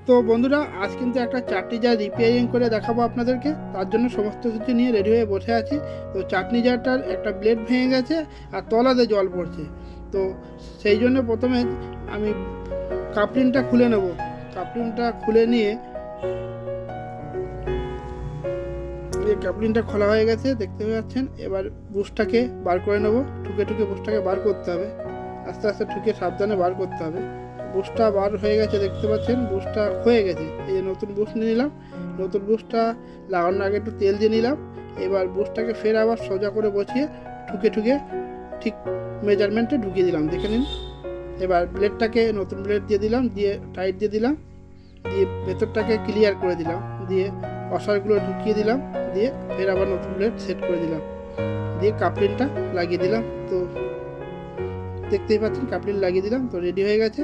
তো বন্ধুরা, আজ কিন্তু একটা চাটনি জার রিপেয়ারিং করে দেখাবো আপনাদেরকে। তার জন্য সমস্ত কিছু নিয়ে রেডি হয়ে বসে আছি। তো চাটনি জারটার একটা ব্লেড ভেঙে গেছে আর তলাতে জল পড়ছে। তো সেই জন্য প্রথমে আমি কাপলিনটা খুলে নেব। কাপলিনটা খুলে নিয়ে কাপলিনটা খোলা হয়ে গেছে, দেখতে পাচ্ছেন। এবার বুশটাকে বার করে নেব। ঠুকে ঠুকে বুশটাকে বার করতে হবে, আস্তে আস্তে ঠুকে সাবধানে বার করতে হবে। বুশটা বার হয়ে গেছে, দেখতে পাচ্ছেন। বুশটা হয়ে গেছে। এই যে নতুন বুশ নিয়ে নিলাম। নতুন বুশটা লাগানোর আগে একটু তেল দিয়ে নিলাম। এবার বুশটাকে ফের আবার সোজা করে বসিয়ে ঠুকে ঠুকে ঠিক মেজারমেন্টে ঢুকিয়ে দিলাম, দেখে নিন। এবার ব্লেডটাকে নতুন ব্লেড দিয়ে দিলাম, দিয়ে টাইট দিয়ে দিলাম, দিয়ে ভেতরটাকে ক্লিয়ার করে দিলাম, দিয়ে অসারগুলো ঢুকিয়ে দিলাম, দিয়ে ফের আবার নতুন ব্লেড সেট করে দিলাম, দিয়ে কাপলিনটা লাগিয়ে দিলাম। তো দেখতেই পাচ্ছেন কাপলিন লাগিয়ে দিলাম। তো রেডি হয়ে গেছে।